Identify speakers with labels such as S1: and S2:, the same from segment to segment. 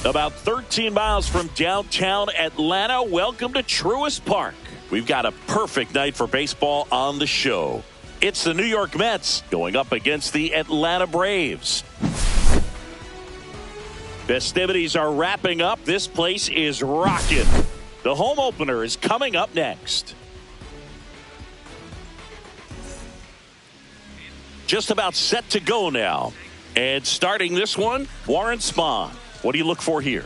S1: About 13 miles from downtown Atlanta, welcome to Truist Park. We've got a perfect night for baseball on the show. It's the New York Mets going up against the Atlanta Braves. Festivities are wrapping up. This place is rocking. The home opener is coming up next. Just about set to go now. And starting this one, Warren Spahn. What do you look for here?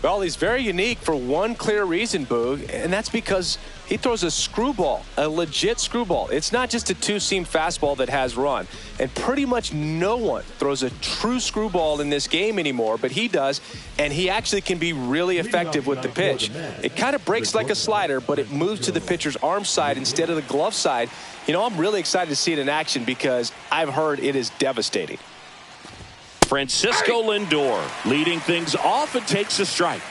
S2: Well, he's very unique for one clear reason, Boog, and that's because he throws a screwball, a legit screwball. It's not just a two-seam fastball that has run. And pretty much no one throws a true screwball in this game anymore, but he does, and he actually can be really effective with the pitch. It kind of breaks like a slider, but it moves to the pitcher's arm side instead of the glove side. You know, I'm really excited to see it in action because I've heard it is devastating.
S1: Francisco Lindor leading things off and takes a strike.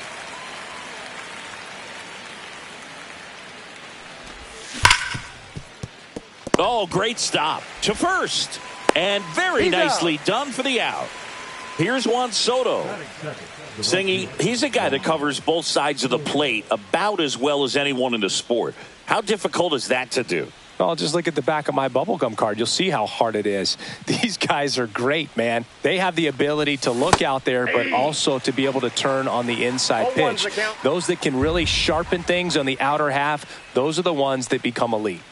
S1: Oh, great stop to first. And very nicely done for the out. Here's Juan Soto. Singy, he's a guy that covers both sides of the plate about as well as anyone in the sport. How difficult is that to do?
S2: Well, just look at the back of my bubblegum card. You'll see how hard it is. These guys are great, man. They have the ability to look out there, but also to be able to turn on the inside pitch. Those that can really sharpen things on the outer half, those are the ones that become elite.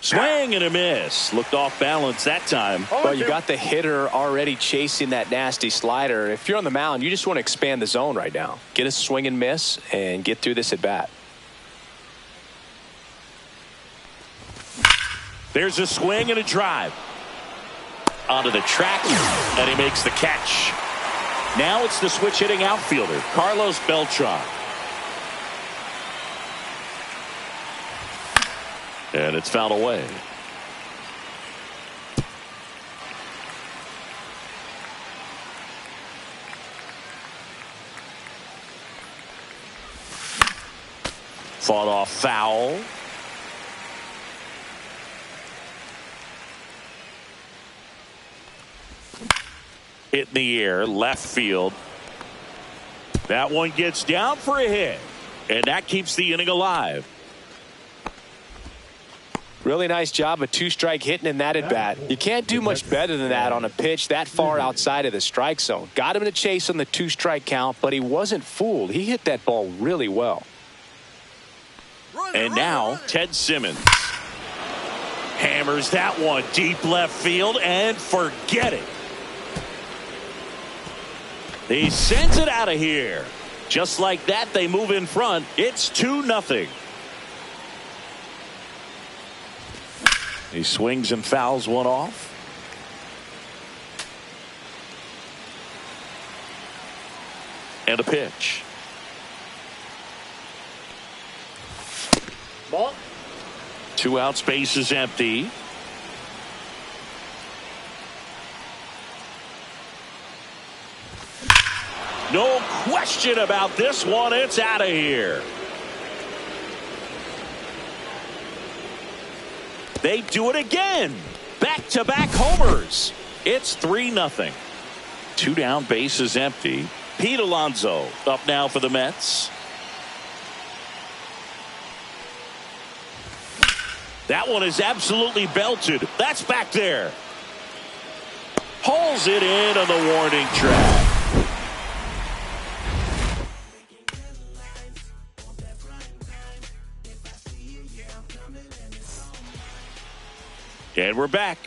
S1: Swing and a miss. Looked off balance that time.
S2: Well, you got the hitter already chasing that nasty slider. If you're on the mound, you just want to expand the zone right now. Get a swing and miss and get through this at bat.
S1: There's a swing and a drive. Onto the track, and he makes the catch. Now it's the switch hitting outfielder, Carlos Beltran. And it's fouled away. Fought off foul. Hit in the air, left field. That one gets down for a hit, and that keeps the inning alive.
S2: Really nice job of two-strike hitting in that at bat. You can't do much better than that on a pitch that far outside of the strike zone. Got him to chase on the two-strike count, but he wasn't fooled. He hit that ball really well.
S1: And now Ted Simmons hammers that one deep left field, and forget it. He sends it out of here. Just like that, they move in front. It's 2-0. He swings and fouls one off. And a pitch.
S3: Ball.
S1: 2 out, space is empty. No question about this one. It's out of here. They do it again. Back-to-back homers. It's 3-0. 2 down, bases empty. Pete Alonso up now for the Mets. That one is absolutely belted. That's back there. Pulls it in on the warning track. And we're back.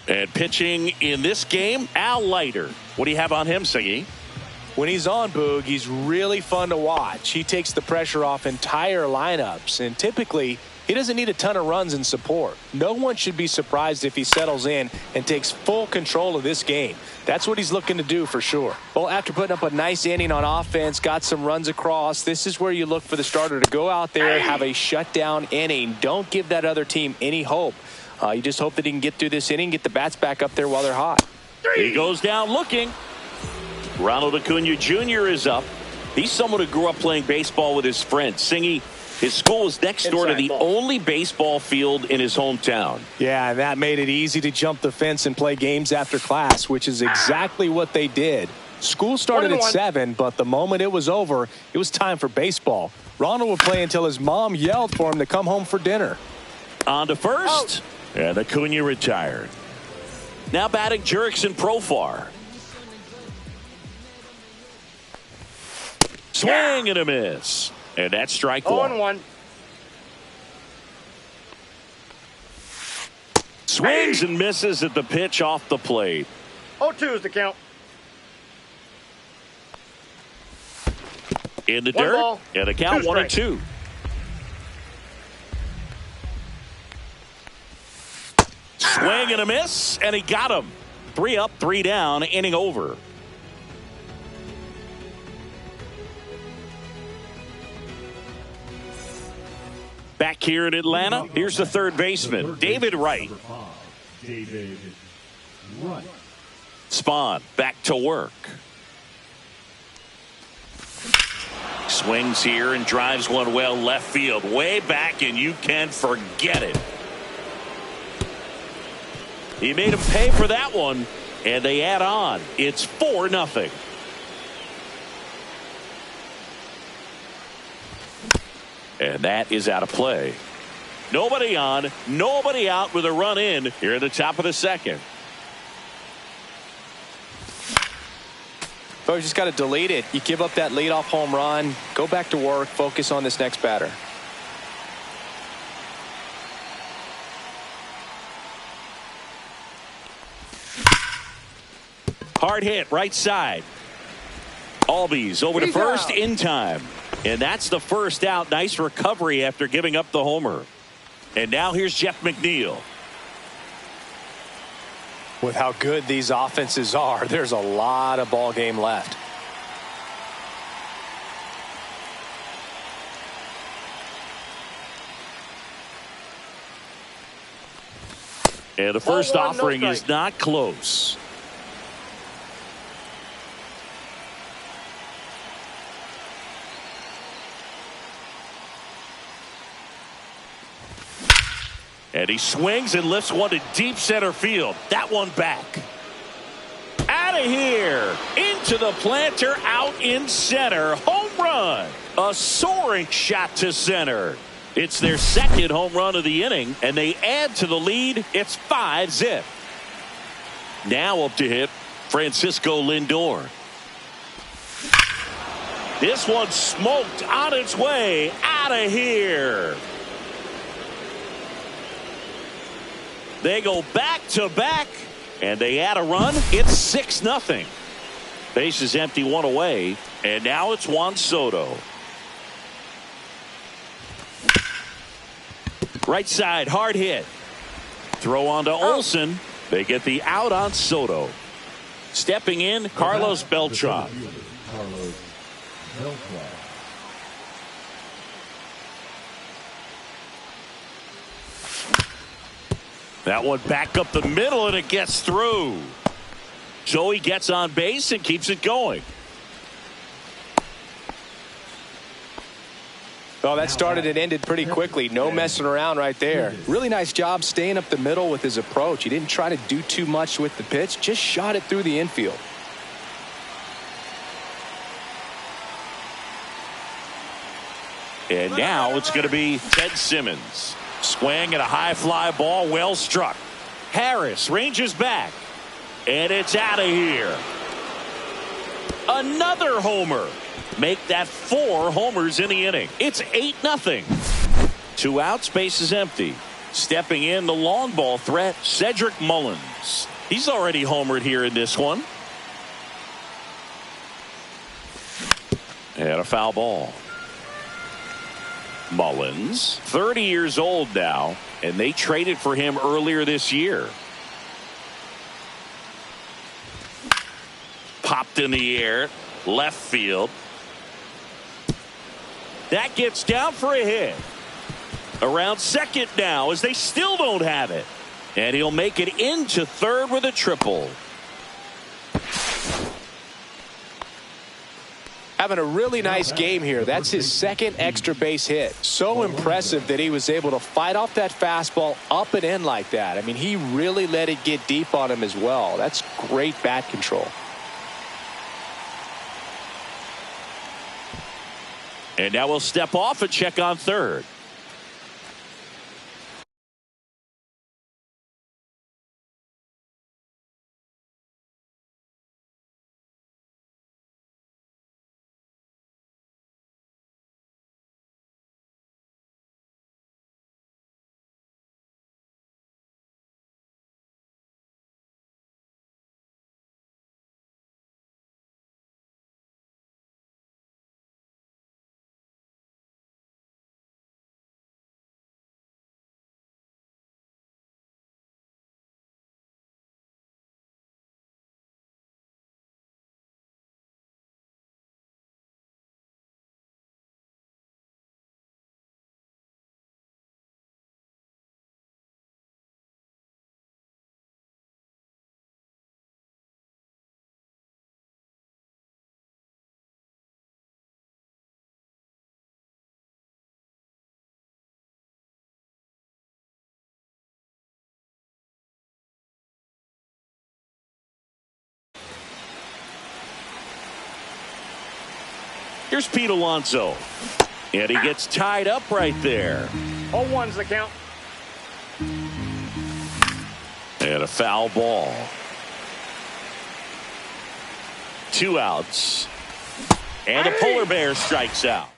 S1: And pitching in this game, Al Leiter. What do you have on him, Siggy?
S2: When he's on, Boog, he's really fun to watch. He takes the pressure off entire lineups, and typically he doesn't need a ton of runs in support. No one should be surprised if he settles in and takes full control of this game. That's what he's looking to do for sure. Well, after putting up a nice inning on offense, got some runs across, this is where you look for the starter to go out there and have a shutdown inning. Don't give that other team any hope. You just hope that he can get through this inning, get the bats back up there while they're hot.
S1: He goes down looking. Ronald Acuna Jr. is up. He's someone who grew up playing baseball with his friends. Singy, his school is next door to the only baseball field in his hometown.
S2: Yeah, and that made it easy to jump the fence and play games after class, which is exactly what they did. School started at 7, but the moment it was over, it was time for baseball. Ronald would play until his mom yelled for him to come home for dinner.
S1: On to first. And Acuna retired. Now batting Jurickson Profar. Swing and a miss. And that's strike one.
S3: 0-1.
S1: Swings and misses at the pitch off the plate.
S3: 0-2 is the count.
S1: In the
S3: One
S1: dirt.
S3: ball,
S1: And the count
S3: 2
S1: 1-2. Swing and a miss, and he got him. 3 up, 3 down, inning over. Back here in Atlanta, here's the third baseman, David Wright. Spawn back to work. Swings here and drives one well left field, way back, and you can forget it. He made him pay for that one, and they add on. It's 4-0. And that is out of play. Nobody on, nobody out with a run in here at the top of the second.
S2: So you just got to delete it. You give up that leadoff home run, go back to work, focus on this next batter.
S1: Hard hit, right side. Albies over to first in time. And that's the first out. Nice recovery after giving up the homer. And now here's Jeff McNeil.
S2: With how good these offenses are, there's a lot of ball game left.
S1: And the first offering is not close. And he swings and lifts one to deep center field. That one back. Out of here. Into the planter, out in center. Home run. A soaring shot to center. It's their second home run of the inning, and they add to the lead. It's 5-0. Now up to hit Francisco Lindor. This one smoked on its way. Out of here. They go back to back, and they add a run. It's 6-0. Base is empty, one away, and now it's Juan Soto. Right side, hard hit. Throw on to Olsen. They get the out on Soto. Stepping in, Carlos Beltran. That one back up the middle, and it gets through. So he gets on base and keeps it going.
S2: Well, that started and ended pretty quickly. No messing around right there. Really nice job staying up the middle with his approach. He didn't try to do too much with the pitch, just shot it through the infield.
S1: And now it's going to be Ted Simmons. Swing at a high fly ball, well struck. Harris ranges back. And it's out of here. Another homer. Make that 4 homers in the inning. It's 8-0. 2 outs, base is empty. Stepping in the long ball threat, Cedric Mullins. He's already homered here in this one. And a foul ball. Mullins, 30 years old now, and they traded for him earlier this year. Popped in the air, left field. That gets down for a hit. Around second now as they still don't have it. And he'll make it into third with a triple.
S2: Having a really nice game here. That's his second extra base hit. So impressive that he was able to fight off that fastball up and in like that. I mean, he really let it get deep on him as well. That's great bat control.
S1: And now we'll step off and check on third. Here's Pete Alonso. And he gets tied up right there.
S3: 0-1's the count.
S1: And a foul ball. 2 outs. And the Polar Bear strikes out.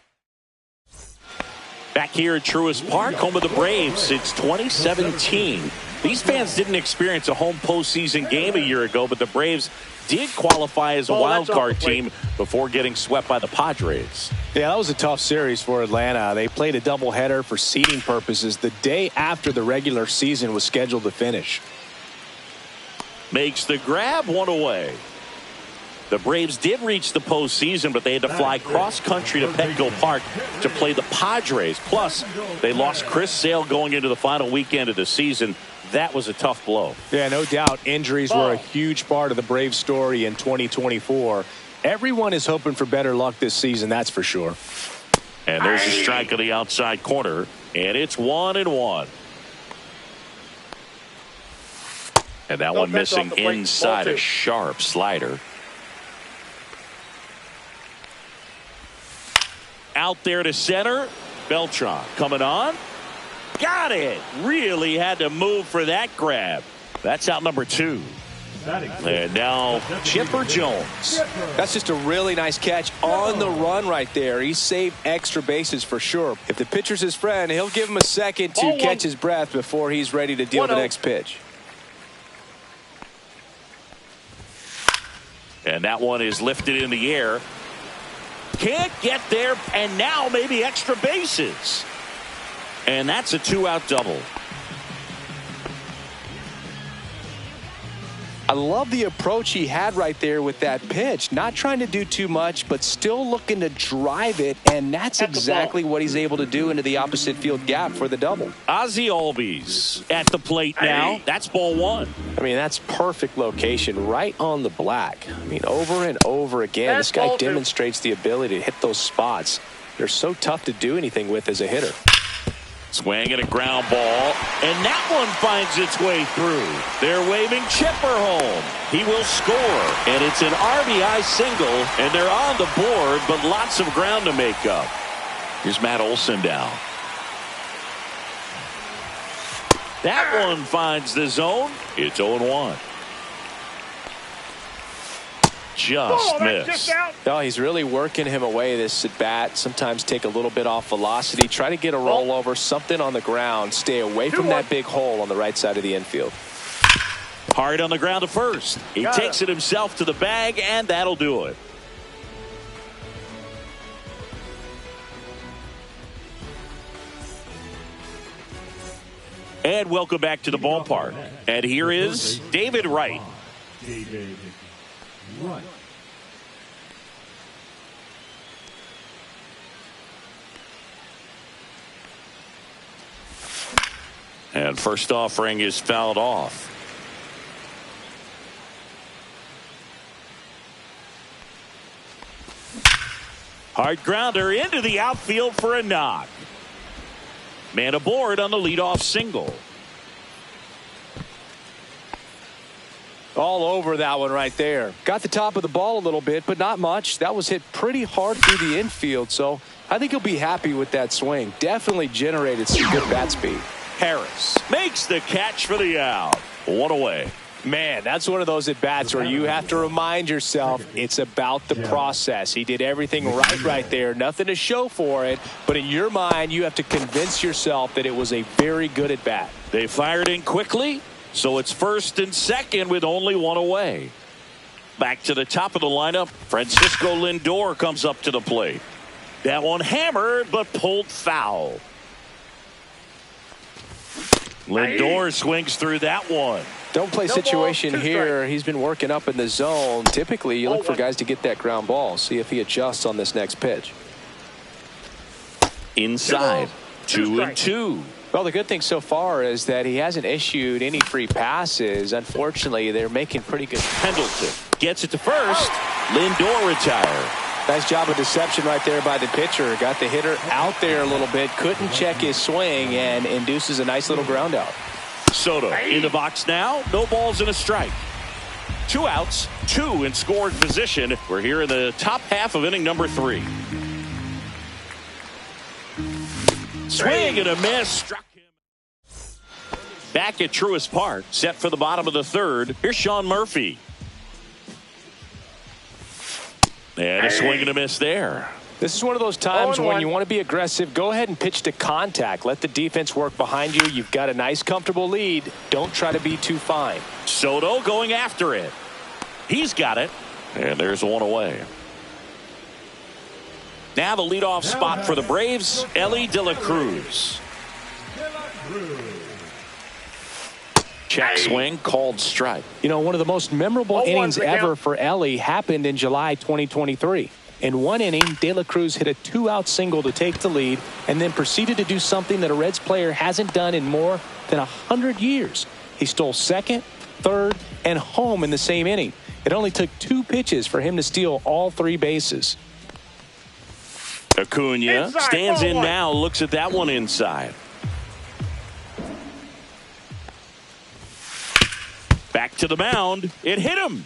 S1: Back here at Truist Park, home of the Braves since 2017. These fans didn't experience a home postseason game a year ago, but the Braves did qualify as a wild card team before getting swept by the Padres.
S2: Yeah, that was a tough series for Atlanta. They played a doubleheader for seeding purposes the day after the regular season was scheduled to finish.
S1: Makes the grab, 1 away. The Braves did reach the postseason, but they had to fly cross-country to Petco Park to play the Padres. Plus, they lost Chris Sale going into the final weekend of the season. That was a tough blow.
S2: Yeah, no doubt. Injuries were a huge part of the Braves story in 2024. Everyone is hoping for better luck this season, that's for sure.
S1: And there's a strike on the outside corner, and it's 1-1. And that one missing inside a sharp slider. Out there to center. Beltran coming on. Got it. Really had to move for that grab. That's out number 2. And now Chipper Jones.
S2: That's just a really nice catch on the run right there. He saved extra bases for sure. If the pitcher's his friend, he'll give him a second to catch his breath before he's ready to deal the next pitch.
S1: And that one is lifted in the air. Can't get there, and now maybe extra bases. And that's a 2-out double.
S2: I love the approach he had right there with that pitch. Not trying to do too much, but still looking to drive it, and that's exactly what he's able to do into the opposite field gap for the double.
S1: Ozzie Albies at the plate now. That's ball 1.
S2: I mean, that's perfect location, right on the black. I mean, over and over again, this guy demonstrates the ability to hit those spots. They're so tough to do anything with as a hitter.
S1: Swing and a ground ball, and that one finds its way through. They're waving Chipper home. He will score, and it's an RBI single, and they're on the board, but lots of ground to make up. Here's Matt Olson down. That one finds the zone. It's 0-1. Just missed.
S2: Oh, he's really working him away, this at bat. Sometimes take a little bit off velocity. Try to get a rollover, something on the ground. Stay away from that big hole on the right side of the infield.
S1: Hard on the ground to first. He takes it himself to the bag, and that'll do it. And welcome back to the ballpark. And here is David Wright. And first offering is fouled off. Hard grounder into the outfield for a knock. Man aboard on the leadoff single.
S2: All over that one right there. Got the top of the ball a little bit, but not much. That was hit pretty hard through the infield, so I think he'll be happy with that swing. Definitely generated some good bat speed.
S1: Harris makes the catch for the out. One away.
S2: Man, that's one of those at-bats where you have to remind yourself it's about the process. He did everything right there. Nothing to show for it, but in your mind, you have to convince yourself that it was a very good at-bat.
S1: They fired in quickly, so it's first and second with only one away. Back to the top of the lineup, Francisco Lindor comes up to the plate. That one hammered, but pulled foul. Lindor swings through that one.
S2: Don't play situation here. He's been working up in the zone. Typically, you look for guys to get that ground ball. See if he adjusts on this next pitch.
S1: Inside, 2-2.
S2: Well, the good thing so far is that he hasn't issued any free passes. Unfortunately, they're making pretty good.
S1: Pendleton gets it to first. Lindor retired.
S2: Nice job of deception right there by the pitcher. Got the hitter out there a little bit. Couldn't check his swing and induces a nice little ground out.
S1: Soto in the box now. No balls and a strike. 2 outs, 2 in scoring position. We're here in the top half of inning number 3. Swing and a miss. Struck him. Back at Truist Park. Set for the bottom of the third. Here's Sean Murphy. And a swing and a miss there.
S2: This is one of those times when you want to be aggressive. Go ahead and pitch to contact. Let the defense work behind you. You've got a nice, comfortable lead. Don't try to be too fine.
S1: Soto going after it. He's got it. And there's one away. Now the leadoff spot for the Braves, Elly De La Cruz. Check swing, called strike.
S2: You know, one of the most memorable innings ever for Elly happened in July 2023. In one inning, De La Cruz hit a 2-out single to take the lead and then proceeded to do something that a Reds player hasn't done in more than 100 years. He stole second, third, and home in the same inning. It only took 2 pitches for him to steal all 3 bases.
S1: Acuna stands in now, looks at that one inside. Back to the mound. It hit him.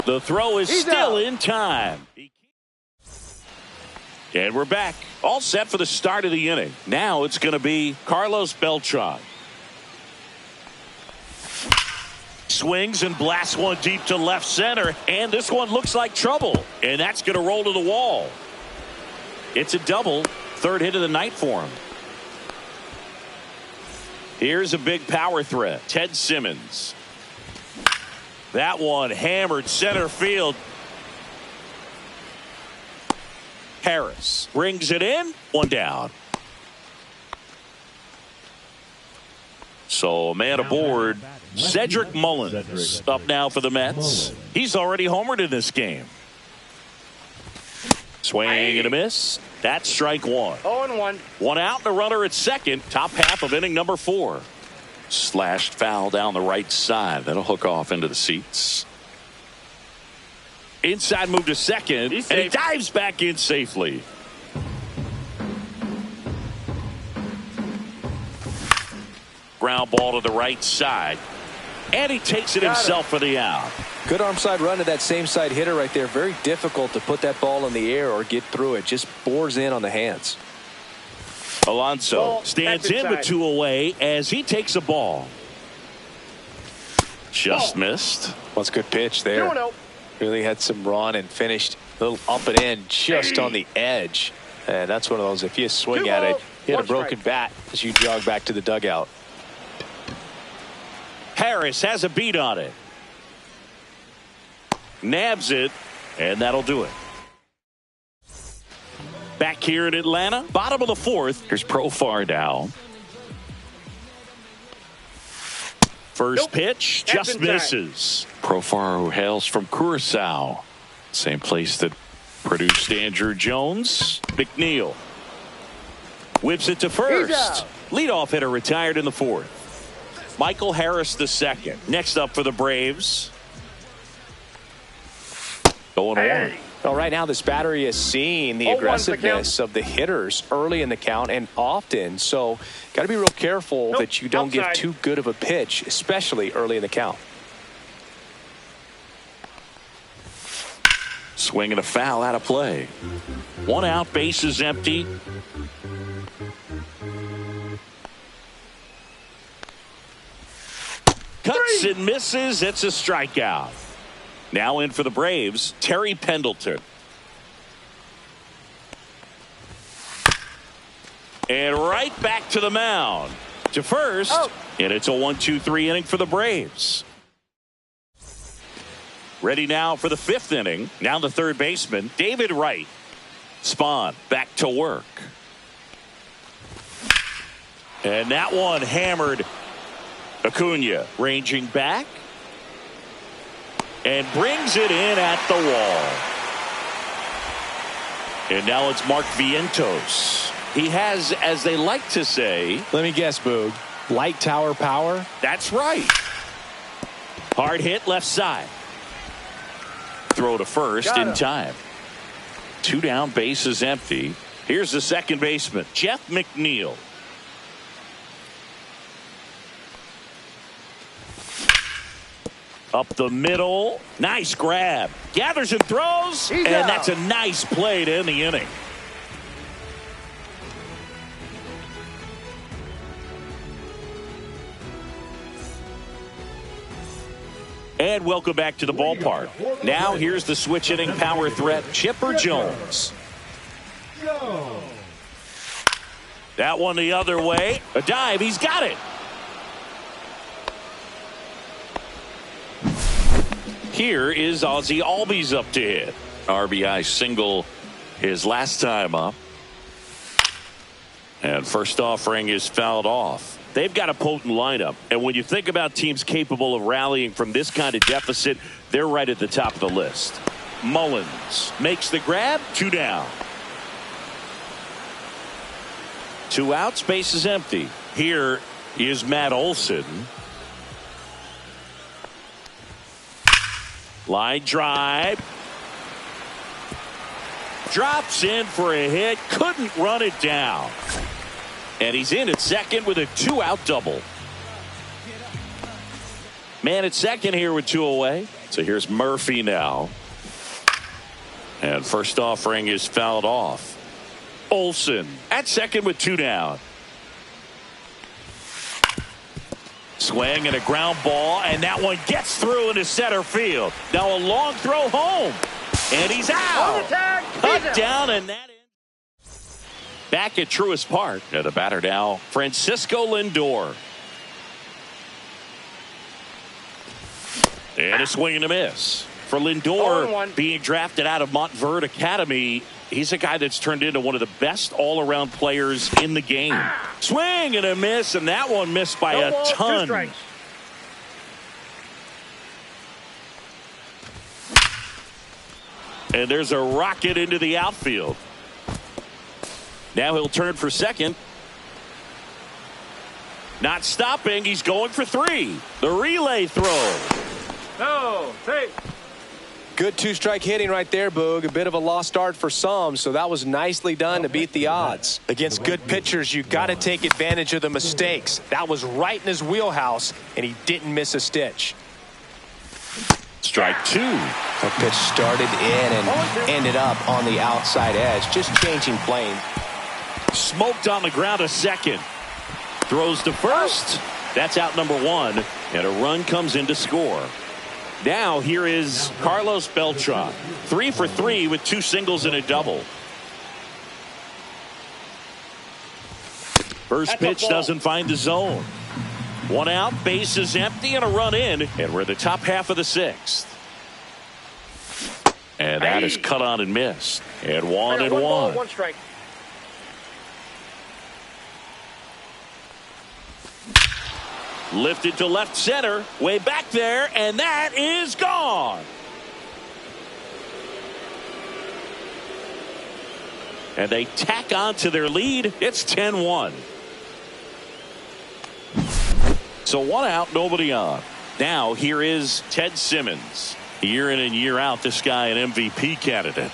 S1: The throw is still in time. And we're back. All set for the start of the inning. Now it's going to be Carlos Beltran. Swings and blasts one deep to left center. And this one looks like trouble. And that's going to roll to the wall. It's a double. 3rd hit of the night for him. Here's a big power threat. Ted Simmons. That one hammered center field. Harris brings it in. 1 down. So man aboard. Cedric Mullins up now for the Mets. He's already homered in this game. Swing and a miss. That's strike 1.
S3: 0-1.
S1: 1 out and a runner at second. Top half of inning number 4. Slashed foul down the right side. That'll hook off into the seats. Inside move to second. And he dives back in safely. Ground ball to the right side. And he takes it himself for the out.
S2: Good arm side run to that same side hitter right there. Very difficult to put that ball in the air or get through it. Just bores in on the hands.
S1: Alonso stands in with 2 away as he takes a ball. Just missed.
S2: Well, it's a good pitch there. Really had some run and finished a little up and in just on the edge. And that's one of those, if you swing at it, you hit a broken bat as you jog back to the dugout.
S1: Harris has a beat on it. Nabs it, and that'll do it. Back here in Atlanta, bottom of the 4th. Here's Profar now. First pitch just misses. Profar, who hails from Curacao, same place that produced Andrew Jones. McNeil whips it to first. Leadoff hitter retired in the 4th. Michael Harris the second. Next up for the Braves. Going on.
S2: Well, right now this battery is seeing the aggressiveness of the hitters early in the count and often. So got to be real careful that you don't give too good of a pitch, especially early in the count.
S1: Swing and a foul out of play. 1 out, bases empty. Cuts and misses. It's a strikeout. Now in for the Braves, Terry Pendleton. And right back to the mound. To first. And it's a 1-2-3 inning for the Braves. Ready now for the 5th inning. Now the third baseman, David Wright. Spahn back to work. And that one hammered. Acuna ranging back. And brings it in at the wall. And now it's Mark Vientos. He has, as they like to say.
S2: Let me guess, Boog. Light tower power?
S1: That's right. Hard hit left side. Throw to first in time. 2 down, bases empty. Here's the second baseman, Jeff McNeil. Up the middle. Nice grab. Gathers and throws. And that's a nice play to end the inning. And welcome back to the ballpark. Now here's the switch hitting power threat, Chipper Jones. That one the other way. A dive. He's got it. Here is Ozzie Albies up to hit. RBI single his last time up. And first offering is fouled off. They've got a potent lineup. And when you think about teams capable of rallying from this kind of deficit, they're right at the top of the list. Mullins makes the grab. 2 down. 2 outs. Base is empty. Here is Matt Olson. Line drive. Drops in for a hit. Couldn't run it down. And he's in at second with a 2-out double. Man at second here with 2 away. So here's Murphy now. And first offering is fouled off. Olson at second with 2 down. Swing and a ground ball, and that one gets through into center field. Now a long throw home, and he's out. Cut down, and that ends. Back at Truist Park. The batter now, Francisco Lindor. And a swing and a miss. For Lindor, being drafted out of Montverde Academy, he's a guy that's turned into one of the best all-around players in the game. Swing and a miss, and that one missed by a ton. And there's a rocket into the outfield. Now he'll turn for second. Not stopping. He's going for 3. The relay throw.
S2: Good two-strike hitting right there, Boog. A bit of a lost start for some, so that was nicely done to beat the odds. Against good pitchers, you got to take advantage of the mistakes. That was right in his wheelhouse, and he didn't miss a stitch.
S1: Strike 2.
S2: The pitch started in and ended up on the outside edge, just changing plane.
S1: Smoked on the ground a second. Throws to first. That's out number 1, and a run comes in to score. Now here is Carlos Beltran, 3 for 3 with 2 singles and a double. First pitch doesn't find the zone. 1 out, base is empty, and a run in, and we're at the top half of the 6th. And that is cut on and missed. And 1 and 1.
S3: Ball, 1 strike.
S1: Lifted to left center, way back there, and that is gone. And they tack on to their lead. It's 10-1. So 1 out, nobody on. Now here is Ted Simmons. Year in and year out, this guy an MVP candidate.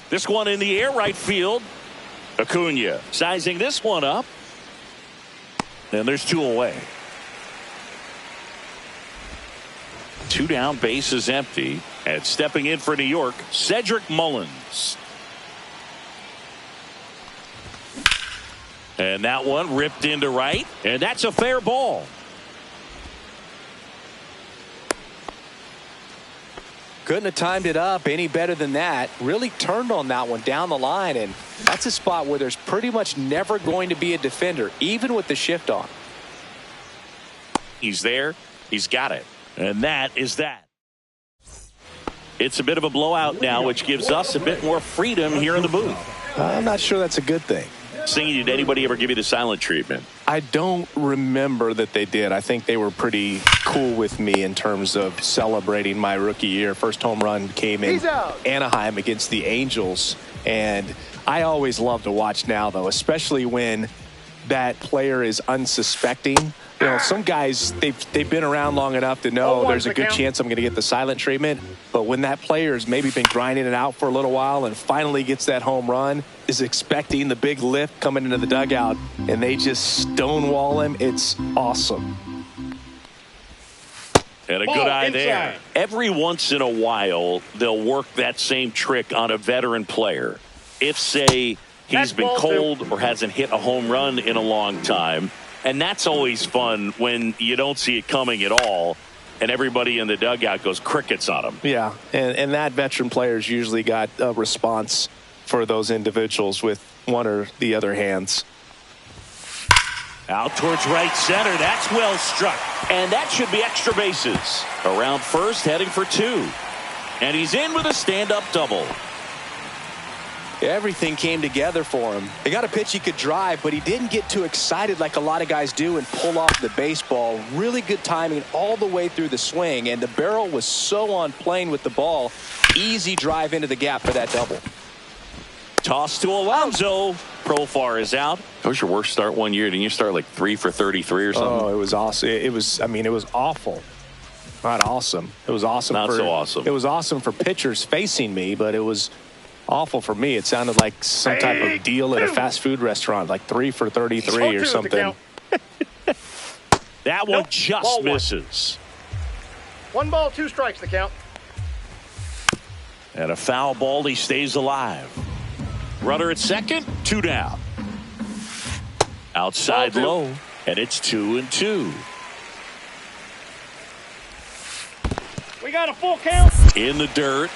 S1: This one in the air, right field. Acuna sizing this one up. And there's 2 away. 2 down, base is empty. And stepping in for New York, Cedric Mullins. And that one ripped into right. And that's a fair ball.
S2: Couldn't have timed it up any better than that. Really turned on that one down the line, and that's a spot where there's pretty much never going to be a defender, even with the shift on.
S1: He's there. He's got it. And that is that. It's a bit of a blowout now, which gives us a bit more freedom here in the booth.
S2: I'm not sure that's a good thing.
S1: Singing, did anybody ever give you the silent treatment?
S2: I don't remember that they did. I think they were pretty cool with me in terms of celebrating my rookie year. First home run came in Anaheim against the Angels. And I always love to watch now, though, especially when that player is unsuspecting. You know, some guys, they've been around long enough to know there's a good chance I'm going to get the silent treatment. But when that player's maybe been grinding it out for a little while and finally gets that home run, is expecting the big lift coming into the dugout, and they just stonewall him, it's awesome.
S1: And a good eye there. Every once in a while, they'll work that same trick on a veteran player. If, say, he's been cold or hasn't hit a home run in a long time. And that's always fun when you don't see it coming at all, and everybody in the dugout goes crickets on him.
S2: Yeah, and that veteran player's usually got a response for those individuals with one or the other hands.
S1: Out towards right center. That's well struck. And that should be extra bases. Around first, heading for 2. And he's in with a stand-up double.
S2: Everything came together for him. They got a pitch he could drive, but he didn't get too excited like a lot of guys do and pull off the baseball. Really good timing all the way through the swing, and the barrel was so on plane with the ball. Easy drive into the gap for that double.
S1: Toss to Alonso. Profar is out. That was your worst start one year. Didn't you start like 3 for 33 or something?
S2: Oh, it was awesome. It was awful. Not awesome. It was awesome.
S1: Not so awesome.
S2: It was awesome for pitchers facing me, but it was awful for me. It sounded like some type of deal at a fast food restaurant, like 3 for 33 or something.
S1: That one just misses.
S3: 1 ball, 2 strikes, the count.
S1: And a foul ball, he stays alive. Runner at second, 2 down. Outside low, and it's 2-2.
S3: We got a full count.
S1: In the dirt.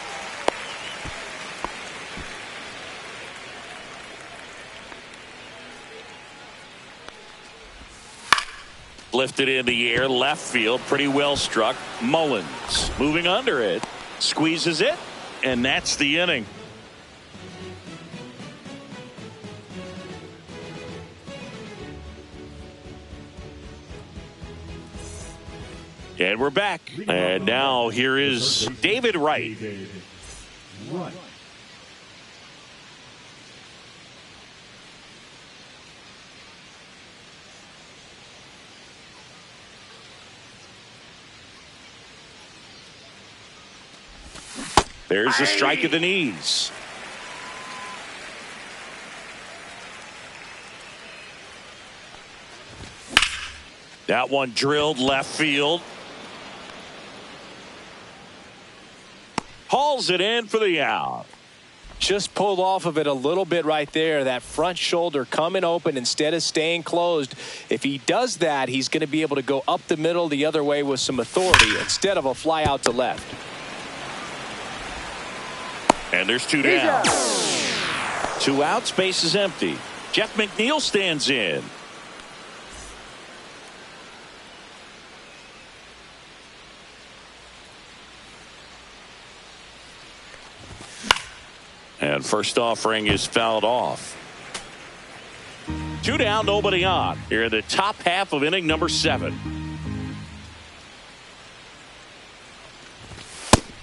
S1: Lifted in the air, left field, pretty well struck. Mullins moving under it, squeezes it, and that's the inning. And we're back. And now here is David Wright. There's a strike at the knees. That one drilled left field. Hauls it in for the out.
S2: Just pulled off of it a little bit right there. That front shoulder coming open instead of staying closed. If he does that, he's going to be able to go up the middle the other way with some authority instead of a fly out to left.
S1: And there's two down. 2 outs, base is empty. Jeff McNeil stands in. And first offering is fouled off. 2 down, nobody on. Here in the top half of inning number 7.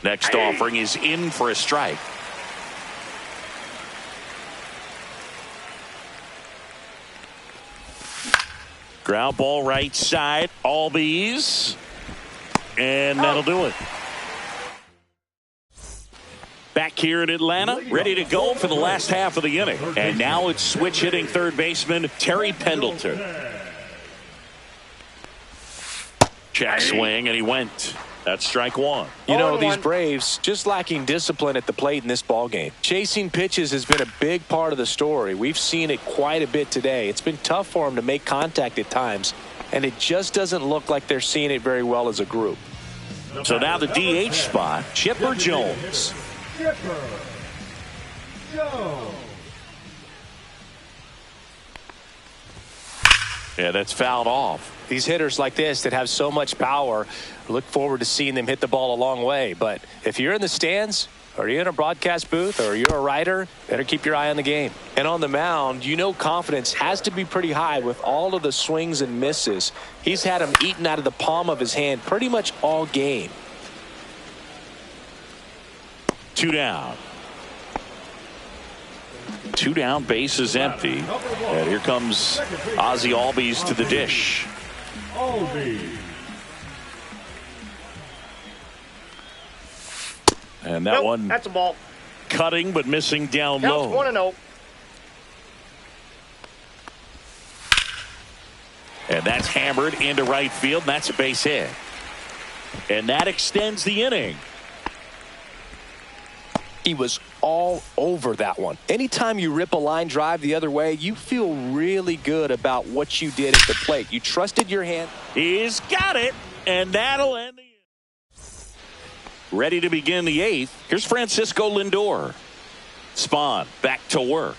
S1: Next offering is in for a strike. Ground ball right side. Albies. And that'll do it. Back here in Atlanta, ready to go for the last half of the inning. And now it's switch hitting third baseman Terry Pendleton. Check swing, and he went. That's strike 1.
S2: You know, these Braves just lacking discipline at the plate in this ball game. Chasing pitches has been a big part of the story. We've seen it quite a bit today. It's been tough for them to make contact at times, and it just doesn't look like they're seeing it very well as a group.
S1: So now the DH spot, Chipper Jones. Yeah, that's fouled off.
S2: These hitters like this that have so much power, look forward to seeing them hit the ball a long way. But if you're in the stands, or you're in a broadcast booth, or you're a writer, better keep your eye on the game. And on the mound, you know confidence has to be pretty high with all of the swings and misses. He's had them eaten out of the palm of his hand pretty much all game.
S1: 2 down. 2 down, base is empty. And here comes Ozzie Albies to the dish. And that one,
S3: that's a ball.
S1: Cutting but missing down
S3: Counts
S1: low.
S3: 1-0.
S1: And that's hammered into right field. And that's a base hit. And that extends the inning.
S2: He was all over that one. Anytime you rip a line drive the other way, you feel really good about what you did at the plate. You trusted your hand.
S1: He's got it, and that'll end the inning. Ready to begin the 8th. Here's Francisco Lindor. Spahn back to work.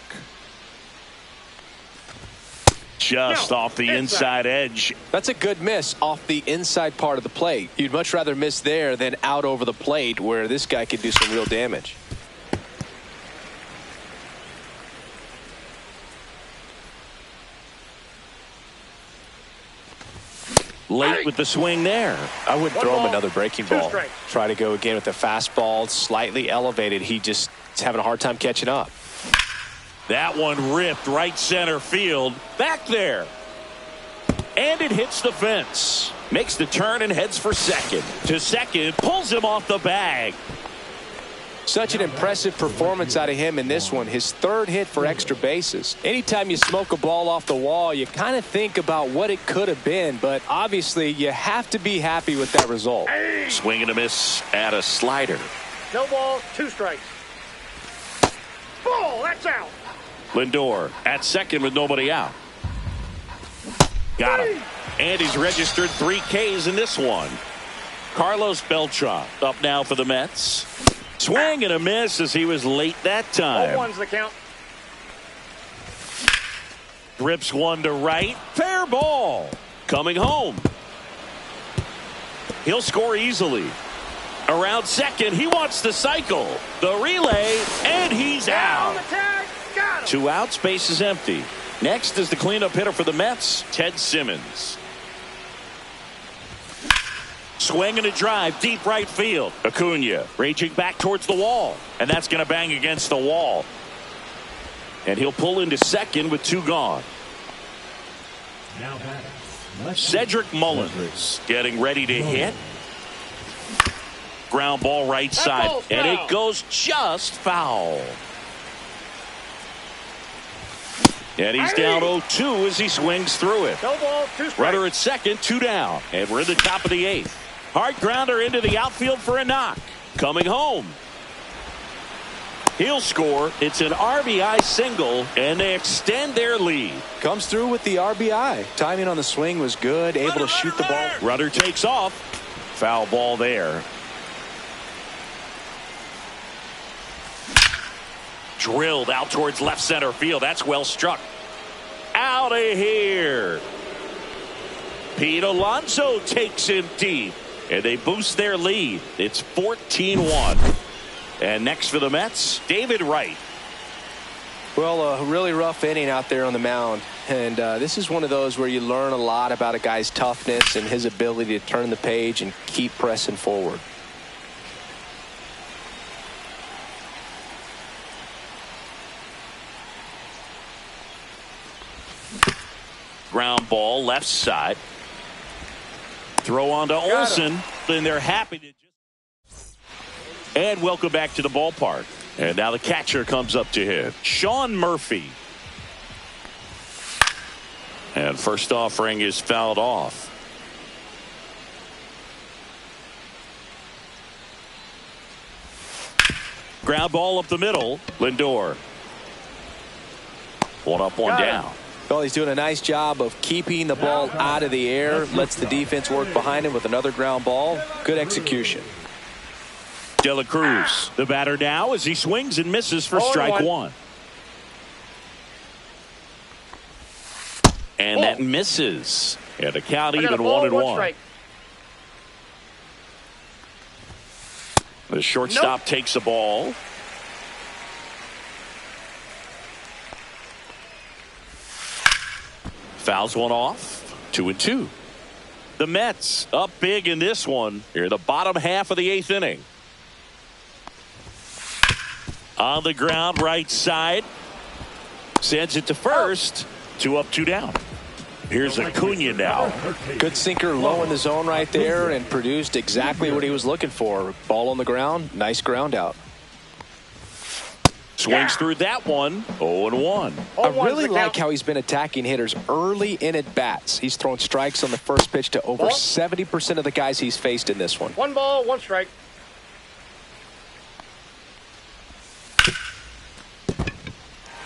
S1: Just off the inside edge.
S2: That's a good miss off the inside part of the plate. You'd much rather miss there than out over the plate where this guy could do some real damage.
S1: Late with the swing there.
S2: I wouldn't throw him another breaking ball. Try to go again with the fastball, slightly elevated. He just is having a hard time catching up.
S1: That one ripped right center field. Back there. And it hits the fence. Makes the turn and heads for second. To second, pulls him off the bag.
S2: Such an impressive performance out of him in this one. His 3rd hit for extra bases. Anytime you smoke a ball off the wall, you kind of think about what it could have been, but obviously you have to be happy with that result.
S1: Swing and a miss at a slider.
S3: No balls, 2 strikes. Ball, that's out.
S1: Lindor at second with nobody out. Got him. And he's registered 3 Ks in this one. Carlos Beltran up now for the Mets. Swing and a miss as he was late that time.
S3: 0-1's the count.
S1: Rips one to right. Fair ball. Coming home. He'll score easily. Around second, he wants to cycle. The relay, and he's out. 2 outs, base is empty. Next is the cleanup hitter for the Mets, Ted Simmons. Swing and a drive, deep right field. Acuna raging back towards the wall. And that's going to bang against the wall. And he'll pull into second with 2 gone. Cedric Mullins getting ready to hit. Ground ball right side, and it goes just foul. And he's down 0-2 as he swings through it.
S3: No ball, 2 strikes.
S1: Runner at second, 2 down. And we're in the top of the 8th. Hard grounder into the outfield for a knock. Coming home. He'll score. It's an RBI single, and they extend their lead.
S2: Comes through with the RBI. Timing on the swing was good, able to shoot the ball.
S1: Runner takes off. Foul ball there. Drilled out towards left center field. That's well struck. Out of here. Pete Alonso takes him deep, and they boost their lead. It's 14-1. And next for the Mets, David Wright.
S2: Well, a really rough inning out there on the mound. And this is one of those where you learn a lot about a guy's toughness and his ability to turn the page and keep pressing forward.
S1: Ground ball left side. Throw on to Olsen. And they're happy to just. And welcome back to the ballpark. And now the catcher comes up to hit. Sean Murphy. And first offering is fouled off. Ground ball up the middle. Lindor. One up, one down.
S2: Well, he's doing a nice job of keeping the ball out of the air. Lets the defense work behind him with another ground ball. Good execution.
S1: De La Cruz, the batter now as he swings and misses for strike 1. And that misses. And the count even 1-1. The shortstop takes the ball. Fouls one off. 2-2. The Mets up big in this one. Here, the bottom half of the 8th inning. On the ground, right side. Sends it to first. 2 up, 2 down. Here's Acuna now.
S2: Good sinker low in the zone right there and produced exactly what he was looking for. Ball on the ground. Nice ground out.
S1: Swings through that one. 0-1.
S2: I really like how he's been attacking hitters early in at bats. He's thrown strikes on the first pitch to over 70% of the guys he's faced in this one.
S3: 1 ball, 1 strike.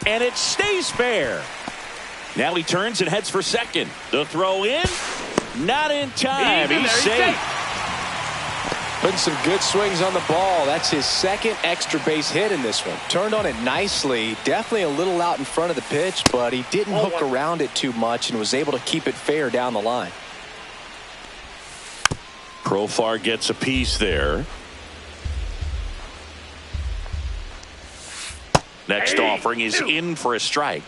S1: And it stays fair. Now he turns and heads for second. The throw in. Not in time. He's safe.
S2: Putting some good swings on the ball. That's his second extra base hit in this one. Turned on it nicely. Definitely a little out in front of the pitch, but he didn't hook around it too much and was able to keep it fair down the line.
S1: Profar gets a piece there. Next offering is in for a strike.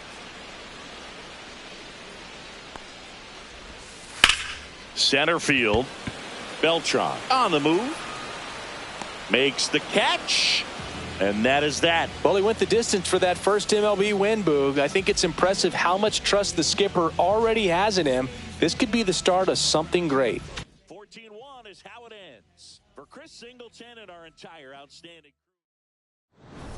S1: Center field. Beltran on the move. Makes the catch. And that is that.
S2: Well, he went the distance for that first MLB win, Boog. I think it's impressive how much trust the skipper already has in him. This could be the start of something great.
S1: 14-1 is how it ends. For Chris Singleton and our entire outstanding crew.